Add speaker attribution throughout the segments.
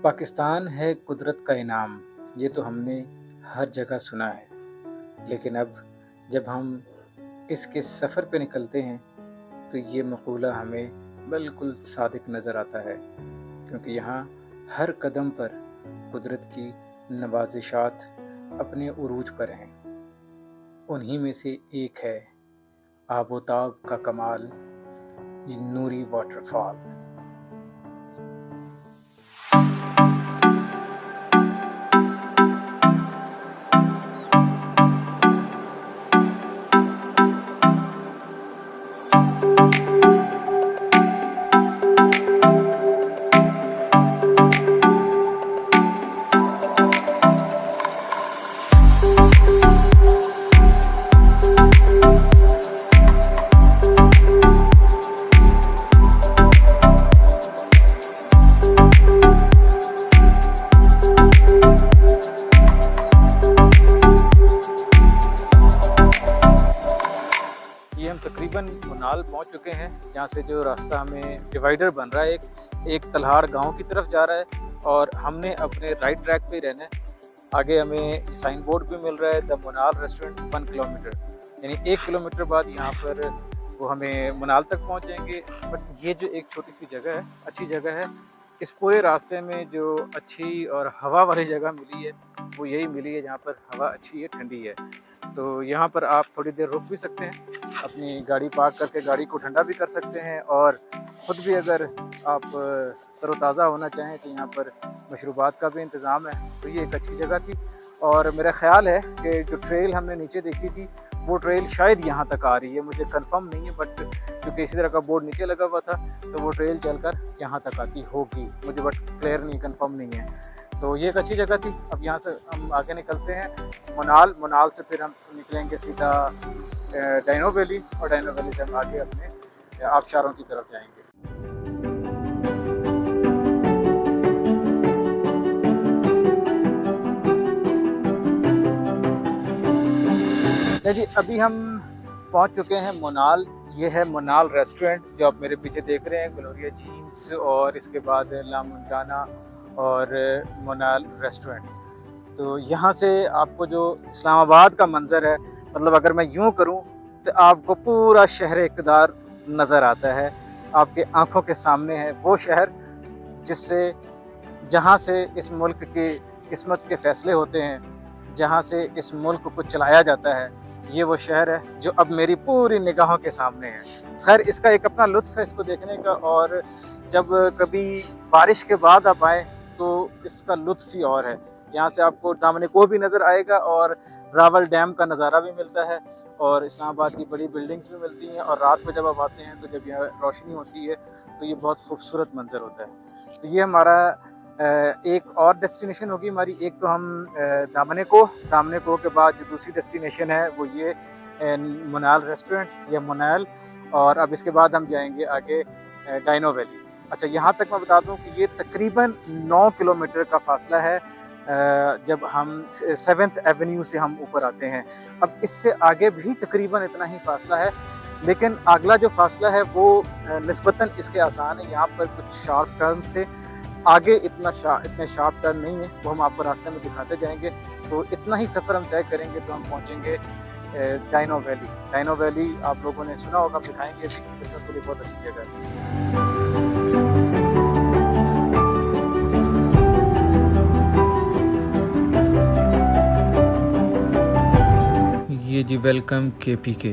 Speaker 1: पाकिस्तान है कुदरत का इनाम, ये तो हमने हर जगह सुना है। लेकिन अब जब हम इसके सफ़र पे निकलते हैं, तो ये मक़ूला हमें बिल्कुल सादिक नज़र आता है, क्योंकि यहाँ हर कदम पर कुदरत की नवाज़िशात अपने उरूज पर हैं। उन्हीं में से एक है आबोताब का कमाल, ये नूरी वाटरफॉल। हम तकरीबन मुनाल पहुंच चुके हैं। यहाँ से जो रास्ता हमें डिवाइडर बन रहा है, एक तलहार गांव की तरफ जा रहा है और हमने अपने राइट ट्रैक पे ही रहना है। आगे हमें साइन बोर्ड भी मिल रहा है, द मुनाल रेस्टोरेंट 1 किलोमीटर, यानी 1 किलोमीटर बाद यहाँ पर वो हमें मुनाल तक पहुँचेंगे। बट ये जो एक छोटी सी जगह है, अच्छी जगह है। इस पूरे रास्ते में जो अच्छी और हवा वाली जगह मिली है वो यही मिली है, जहाँ पर हवा अच्छी है, ठंडी है। तो यहाँ पर आप थोड़ी देर रुक भी सकते हैं, अपनी गाड़ी पार्क करके गाड़ी को ठंडा भी कर सकते हैं, और ख़ुद भी अगर आप तरोताज़ा होना चाहें तो यहाँ पर मशरूबात का भी इंतज़ाम है। तो ये एक अच्छी जगह थी, और मेरा ख़्याल है कि जो ट्रेल हमने नीचे देखी थी वो ट्रेल शायद यहाँ तक आ रही है, मुझे कंफर्म नहीं है, बट क्योंकि इसी तरह का बोर्ड नीचे लगा हुआ था तो वो ट्रेल चलकर यहाँ तक आती होगी, मुझे बट क्लियर नहीं, कंफर्म नहीं है। तो ये एक अच्छी जगह थी। अब यहाँ से हम आगे निकलते हैं मुनाल से फिर हम निकलेंगे सीधा डाइनो वैली, और डाइनो वैली से हम आगे अपने आबशारों की तरफ जाएंगे। जी अभी हम पहुंच चुके हैं मुनाल। ये है मुनाल रेस्टोरेंट जो आप मेरे पीछे देख रहे हैं, ग्लोरिया जीन्स, और इसके बाद ला मुंटाना और मुनाल रेस्टोरेंट। तो यहाँ से आपको जो इस्लामाबाद का मंज़र है, मतलब अगर मैं यूँ करूँ तो आपको पूरा शहर इक़्तिदार नज़र आता है, आपके आँखों के सामने है वो शहर जहाँ से इस मुल्क की किस्मत के फ़ैसले होते हैं, जहाँ से इस मुल्क को चलाया जाता है। ये वो शहर है जो अब मेरी पूरी निगाहों के सामने है। खैर इसका एक अपना लुत्फ़ है इसको देखने का, और जब कभी बारिश के बाद आप आएँ तो इसका लुत्फ़ ही और है। यहाँ से आपको दामन को भी नज़र आएगा, और रावल डैम का नज़ारा भी मिलता है, और इस्लामाबाद की बड़ी बिल्डिंग्स भी मिलती हैं। और रात में जब आप आते हैं तो जब यहाँ रोशनी होती है तो ये बहुत खूबसूरत मंज़र होता है। तो ये हमारा एक और डेस्टिनेशन होगी हमारी। एक तो हम दामन को के बाद जो दूसरी डेस्टिनेशन है वो ये मुनाल रेस्टोरेंट या मुनाल, और अब इसके बाद हम जाएंगे आगे डाइनो वैली। अच्छा, यहाँ तक मैं बता दूँ कि ये तकरीबन 9 किलोमीटर का फासला है जब हम 7th एवेन्यू से हम ऊपर आते हैं। अब इससे आगे भी तकरीबन इतना ही फासला है, लेकिन अगला जो फासला है वो निस्बतन इसके आसान है। यहाँ पर कुछ शार्प टर्न से आगे इतने शार्प टर्न नहीं है, वो हम आपको रास्ते में दिखाते जाएंगे। तो इतना ही सफ़र हम तय करेंगे तो हम पहुँचेंगे डाइनो वैली। डाइनो वैली आप लोगों ने सुना होगा, दिखाएंगे भी, इसके लिए बहुत अच्छी जगह है। ये जी वेलकम KPK।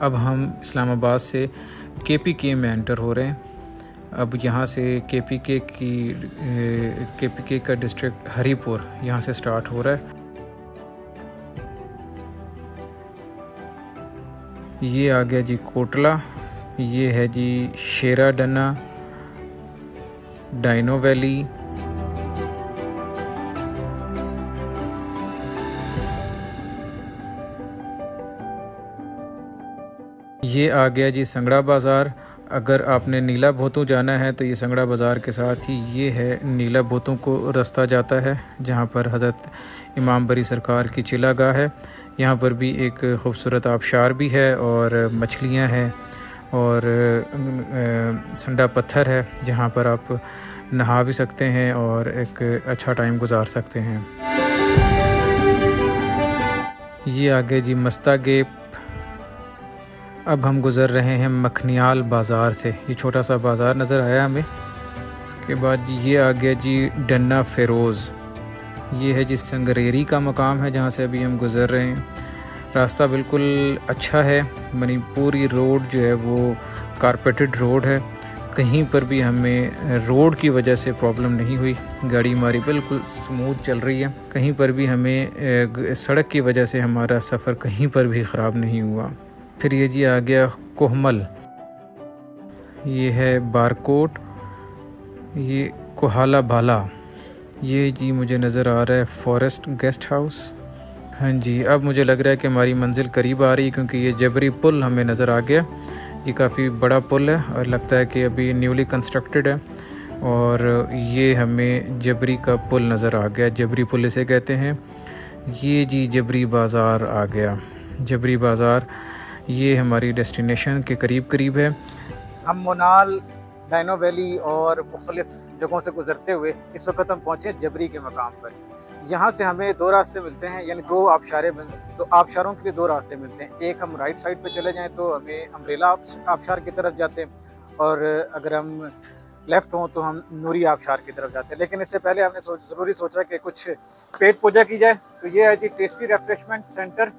Speaker 1: अब हम इस्लामाबाद से KPK में एंटर हो रहे हैं। अब यहाँ से KPK का डिस्ट्रिक्ट हरीपुर यहाँ से स्टार्ट हो रहा है। ये आ गया जी कोटला, ये है जी शेराडना, डाइनो वैली, ये आ गया जी संगड़ा बाज़ार। अगर आपने नीला भोतू जाना है तो ये संगड़ा बाज़ार के साथ ही ये है नीला भोतू को रास्ता जाता है, जहाँ पर हज़रत इमाम बरी सरकार की चिलागाह है। यहाँ पर भी एक ख़ूबसूरत आबशार भी है और मछलियाँ हैं और संडा पत्थर है जहाँ पर आप
Speaker 2: नहा भी सकते हैं और एक अच्छा टाइम गुजार सकते हैं। ये आगे जी मस्ता गेप। अब हम गुज़र रहे हैं मखनियाल बाज़ार से। ये छोटा सा बाज़ार नज़र आया हमें। उसके बाद ये आ गया जी डन्ना फ़िरोज़। ये है जी संगरेरी का मकाम है जहाँ से अभी हम गुज़र रहे हैं। रास्ता बिल्कुल अच्छा है। मणिपुरी रोड जो है वो कारपेटेड रोड है। कहीं पर भी हमें रोड की वजह से प्रॉब्लम नहीं हुई। गाड़ी हमारी बिल्कुल स्मूथ चल रही है। कहीं पर भी हमें सड़क की वजह से हमारा सफ़र कहीं पर भी ख़राब नहीं हुआ। फिर ये जी आ गया कोहमल। ये है बारकोट। ये कोहाला बाला। ये जी मुझे नज़र आ रहा है फॉरेस्ट गेस्ट हाउस। हाँ जी, अब मुझे लग रहा है कि हमारी मंजिल करीब आ रही है क्योंकि ये जबरी पुल हमें नज़र आ गया। ये काफ़ी बड़ा पुल है और लगता है कि अभी न्यूली कंस्ट्रक्टेड है। और ये हमें जबरी का पुल नज़र आ गया। जबरी पुल इसे कहते हैं। ये जी जबरी बाज़ार आ गया। जबरी बाज़ार ये हमारी डेस्टिनेशन के करीब करीब है।
Speaker 1: हम मोनाल, डाइनो वैली और मुख्तलिफ जगहों से गुजरते हुए इस वक्त हम पहुँचे जबरी के मकाम पर। यहाँ से हमें दो रास्ते मिलते हैं, यानी दो आबशारों के लिए दो रास्ते मिलते हैं। एक हम राइट साइड पे चले जाएं तो हमें अम्ब्रेला आबशार की तरफ जाते हैं, और अगर हम लेफ़्ट हों तो हम नूरी आबशार की तरफ जाते हैं। लेकिन इससे पहले हमने ज़रूरी सोचा कि कुछ पेट पूजा की जाए। तो ये है जी टेस्टी रिफ्रेशमेंट सेंटर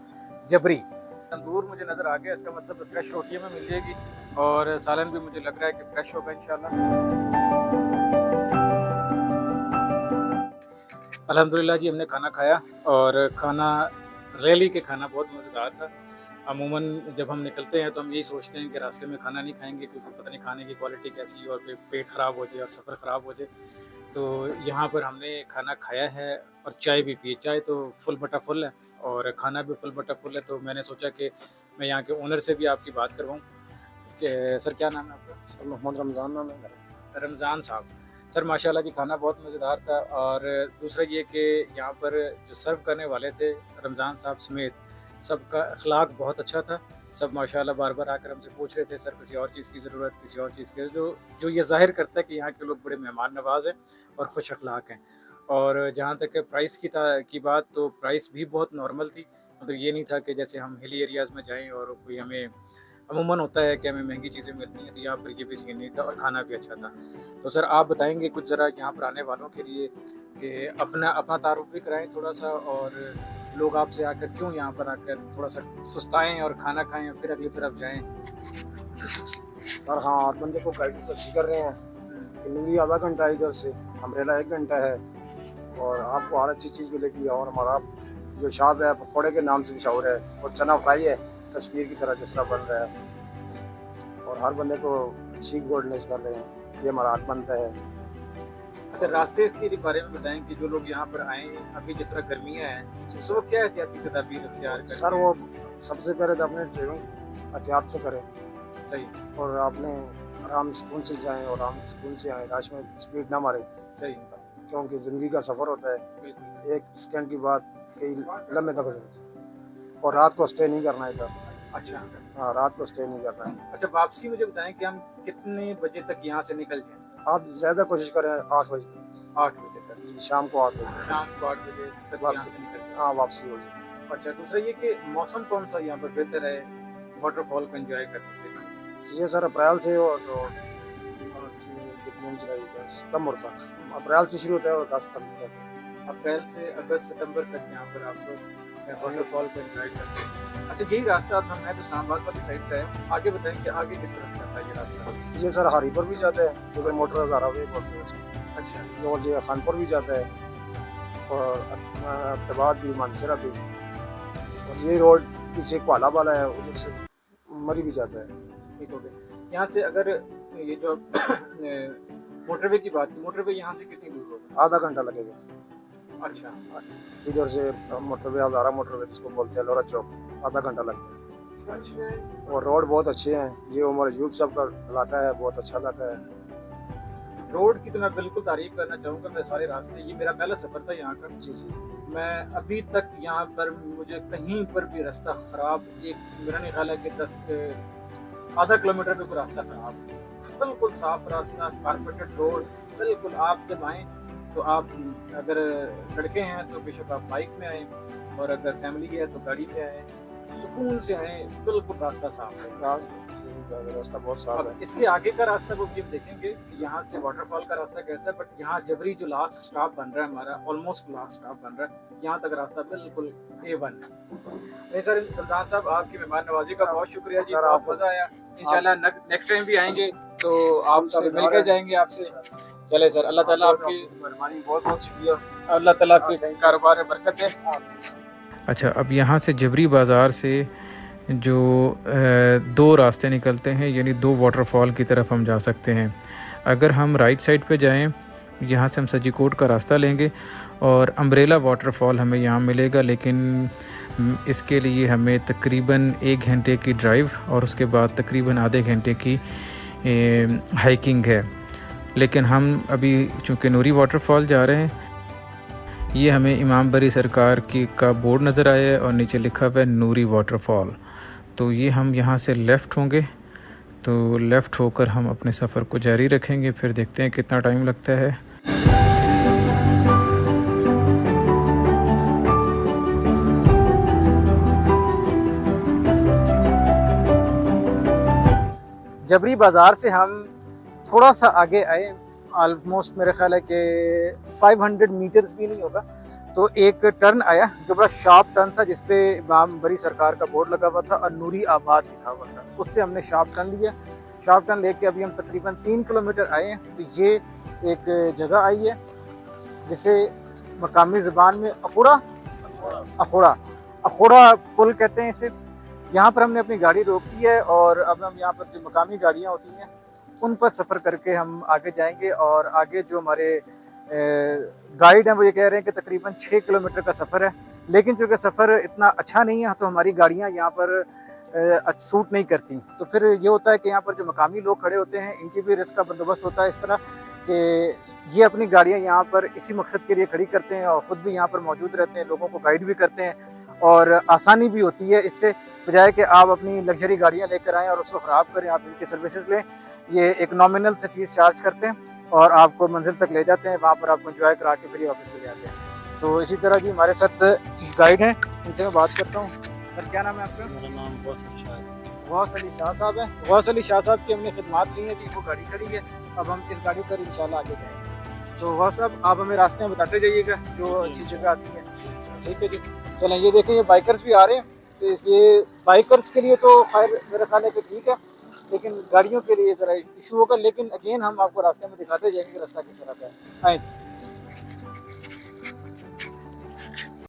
Speaker 1: जबरी। तंदूर मुझे नज़र आ गया, इसका मतलब फ्रेश रोटी में मिल जाएगी और सालन भी मुझे लग रहा है कि फ्रेश होगा इंशाल्लाह। अल्हम्दुलिल्लाह जी, हमने खाना खाया और खाना रैली के खाना बहुत मज़ेदार था। अमूमन जब हम निकलते हैं तो हम यही सोचते हैं कि रास्ते में खाना नहीं खाएंगे क्योंकि पता नहीं खाने की क्वालिटी कैसी है और पेट ख़राब हो जाए और सफ़र ख़राब हो जाए। तो यहाँ पर हमने खाना खाया है और चाय भी पी। चाय तो फुल बटा फुल है और खाना भी फुल बटा फुल है। तो मैंने सोचा कि मैं यहाँ के ओनर से भी आपकी बात करवाऊँ कि सर क्या नाम है आपका?
Speaker 3: सर मोहम्मद रमज़ान नाम है।
Speaker 1: रमज़ान साहब। सर माशाल्लाह जी खाना बहुत मज़ेदार था, और दूसरा ये कि यहाँ पर जो सर्व करने वाले थे रमज़ान साहब समेत, सबका अखलाक बहुत अच्छा था। सब माशाल्लाह बार बार आकर हमसे पूछ रहे थे सर किसी और चीज़ की ज़रूरत, किसी और चीज़ की, जो ये ज़ाहिर करता है कि यहाँ के लोग बड़े मेहमान नवाज़ हैं और खुश अखलाक हैं। और जहाँ तक प्राइस की बात, तो प्राइस भी बहुत नॉर्मल थी। मतलब ये नहीं था कि जैसे हम हिली एरियाज़ में जाएँ और कोई हमें अमूमन होता है कि हमें महंगी चीज़ें मिलती हैं, तो यहाँ पर ये भी सीन नहीं था और खाना भी अच्छा था। तो सर आप बताएंगे कुछ ज़रा यहाँ पर आने वालों के लिए कि अपना तारुफ भी कराएं थोड़ा सा, और लोग आपसे आकर क्यों यहाँ पर आकर थोड़ा सा सुस्ताएं और खाना खाएं और फिर अगली तरफ जाएं।
Speaker 3: सर हाँ, हर बंदे को गाइड कोशिश कर रहे हैं कि नीली आधा घंटा है इधर से, अम्ब्रेला 1 घंटा है, और आपको हर अच्छी चीज़ मिलेगी। और हमारा जो शाद है पकौड़े के नाम से मशहूर है, और चना फ्राई है कश्मीर की तरह जिस तरह बन रहा है, और हर बंदे को सीख गोल्डनेस कर रहे हैं। ये हमारा हाथ बनता है।
Speaker 1: अच्छा, रास्ते के बारे में बताएं कि जो लोग यहाँ पर आए अभी जिस तरह गर्मियाँ हैं तो वो क्या एहतियाती तदाबीर इख्तियार करें?
Speaker 3: सर वो सबसे पहले तो अपने ड्राइविंग एहतियात से करें।
Speaker 1: सही।
Speaker 3: और आपने आराम सुकून से जाएं और आराम सुकून से आएँ, राश में स्पीड ना मारें।
Speaker 1: सही।
Speaker 3: क्योंकि ज़िंदगी का सफ़र होता है,
Speaker 1: बिल्कुल।
Speaker 3: 1 सेकंड की बात कई लम्हे तक हो जाती है। और रात को स्टे नहीं करना है इधर।
Speaker 1: अच्छा
Speaker 3: हाँ, रात को स्टे नहीं करना है।
Speaker 1: अच्छा, वापसी मुझे बताएं कि हम कितने बजे तक यहाँ से निकल जाएं?
Speaker 3: आप ज़्यादा कोशिश करें 8 बजे,
Speaker 1: 8 बजे तक।
Speaker 3: शाम को 8 बजे।
Speaker 1: शाम को 8 बजे तक यहाँ से निकल जाएं।
Speaker 3: हाँ, वापसी हो जाए।
Speaker 1: अच्छा, दूसरा ये कि मौसम कौन सा यहाँ पर बेहतर है वाटरफॉल को एंजॉय करने के लिए?
Speaker 3: ये सर अप्रैल से और सितंबर तक। अप्रैल से शुरू होता है और अगस्त तक।
Speaker 1: अप्रैल से अगस्त सितंबर तक यहाँ पर आप वाटरफॉल को एंजॉय कर सकते हैं। अच्छा, यही रास्ता अब हम तो इस्लामाबाद वाली साइड से है, आगे बताएं कि आगे किस तरफ जाता है ये रास्ता?
Speaker 3: ये सर हरीपुर भी जाता है, जो मोटर हज़ारा वे बोलते हैं उसको।
Speaker 1: अच्छा।
Speaker 3: और ये खानपुर भी जाता है, और अब्दाबाद भी, मानसरा भी, और ये रोड पीछे कोहाला वाला है, उधर से मरी भी जाता है।
Speaker 1: ठीक हो गया। यहाँ से अगर ये जो मोटरवे की बात, मोटरवे यहाँ से कितनी दूर होगा?
Speaker 3: आधा घंटा लगेगा।
Speaker 1: अच्छा।
Speaker 3: इधर से मोटरवे, हज़ारा मोटरवे जिसको बोलते हैं, लोरा चौक, आधा घंटा लगता है।
Speaker 1: अच्छा।
Speaker 3: और रोड बहुत अच्छे हैं। ये उमर यूब सब का इलाका है, बहुत अच्छा इलाका है।
Speaker 1: रोड की तो मैं बिल्कुल तारीफ करना चाहूँगा। मैं सारे रास्ते, ये मेरा पहला सफ़र था यहाँ का।
Speaker 3: जी जी।
Speaker 1: मैं अभी तक यहाँ पर मुझे कहीं पर भी रास्ता ख़राब, मेरा नहीं ख्याल है कि आधा किलोमीटर पे कोई रास्ता ख़राब, बिल्कुल साफ रास्ता, कारपेटेड रोड, बिल्कुल आप जब आएँ तो आप अगर लड़के हैं तो बेशक आप बाइक में आएँ और अगर फैमिली है तो गाड़ी पे आएँ, सुकून से आएँ, बिल्कुल रास्ता साफ है।
Speaker 3: रास्ता बहुत साफ
Speaker 1: अब
Speaker 3: है।
Speaker 1: इसके आगे का रास्ता वो भी हम देखेंगे कि यहाँ से वाटरफॉल का रास्ता कैसा है, बट यहाँ जबरी जो लास्ट स्टॉप बन रहा है हमारा, ऑलमोस्ट लास्ट स्टॉप बन रहा है, यहाँ तक रास्ता बिल्कुल A1 है। नहीं सर, रमजान साहब आपकी मेहमान नवाजी का बहुत शुक्रिया जी,
Speaker 3: सर,
Speaker 1: बहुत मजा आया। इंशाल्लाह नेक्स्ट टाइम भी आएंगे तो आपसे मिलकर जाएंगे आपसे। चले सर, अल्लाह ताला आपकी
Speaker 3: मेहरबानी, बहुत बहुत शुक्रिया।
Speaker 1: अल्लाह ताला आपके कारोबार में बरकत दे।
Speaker 2: अच्छा, अब यहाँ से जबरी बाज़ार से जो दो रास्ते निकलते हैं, यानी दो वाटरफॉल की तरफ हम जा सकते हैं। अगर हम राइट साइड पे जाएं, यहाँ से हम सजीकोट का रास्ता लेंगे और अम्ब्रेला वाटरफॉल हमें यहाँ मिलेगा, लेकिन इसके लिए हमें तकरीबन 1 घंटे की ड्राइव और उसके बाद तकरीबन आधे घंटे की हाइकिंग है। लेकिन हम अभी चूँकि नूरी वाटरफॉल जा रहे हैं, ये हमें इमाम बरी सरकार की का बोर्ड नज़र आया है और नीचे लिखा हुआ है नूरी वाटरफॉल। तो ये हम यहाँ से लेफ़्ट होंगे, तो लेफ़्ट होकर हम अपने सफ़र को जारी रखेंगे, फिर देखते हैं कितना टाइम लगता है।
Speaker 1: जबरी बाज़ार से हम थोड़ा सा आगे आए, ऑलमोस्ट मेरे ख्याल है कि 500 मीटर्स भी नहीं होगा, तो एक टर्न आया जो बड़ा शार्प टर्न था, जिसपे इमाम बरी सरकार का बोर्ड लगा हुआ था और नूरी आबाद लिखा हुआ था। उससे हमने शार्प टर्न लिया। शार्प टर्न लेके अभी हम तकरीबन 3 किलोमीटर आए हैं। तो ये एक जगह आई है जिसे मकामी ज़बान में अखोड़ा पुल कहते हैं इसे। यहाँ पर हमने अपनी गाड़ी रोक दी है और अब हम यहाँ पर जो मकामी गाड़ियाँ होती हैं उन पर सफ़र करके हम आगे जाएंगे। और आगे जो हमारे गाइड हैं वो ये कह रहे हैं कि तकरीबन 6 किलोमीटर का सफ़र है, लेकिन चूँकि सफ़र इतना अच्छा नहीं है तो हमारी गाड़ियाँ यहाँ पर सूट नहीं करती। तो फिर ये होता है कि यहाँ पर जो मकामी लोग खड़े होते हैं इनकी भी रिस्क का बंदोबस्त होता है इस तरह कि ये अपनी गाड़ियाँ यहाँ पर इसी मकसद के लिए खड़ी करते हैं और ख़ुद भी यहाँ पर मौजूद रहते हैं, लोगों को गाइड भी करते हैं और आसानी भी होती है इससे, बजाय कि आप अपनी लग्जरी गाड़ियाँ लेकर आएँ और उसको ख़राब करें। आप इनकी सर्विसेज लें, ये एक नॉमिनल से फ़ीस चार्ज करते हैं और आपको मंजिल तक ले जाते हैं, वहाँ पर आपको एंजॉय करा के फिर वापस ले जाते हैं। तो इसी तरह जी हमारे साथ गाइड हैं, इनसे मैं बात करता हूँ। सर क्या नाम है आपका?
Speaker 3: मेरा नाम गौस अली शाह है।
Speaker 1: गौस अली शाह साहब हैं। गौस अली शाह साहब की हमने खिदमात ली है जी, वो गाड़ी खड़ी है, अब हम इस गाड़ी पर इंशाल्लाह आगे जाएंगे। तो गौस साहब आप हमें रास्ते में बताते जाइएगा जो अच्छी जगह आती है। ठीक है जी, चलें। ये देखें, ये बाइकर्स भी आ रहे हैं, तो ये बाइकर्स के लिए तो खैर मेरा ख्याल है कि ठीक है, लेकिन गाड़ियों के लिए ज़रा इशू होगा। लेकिन अगेन हम आपको रास्ते में दिखाते जाएंगे कि रास्ता किस तरह का है। आए।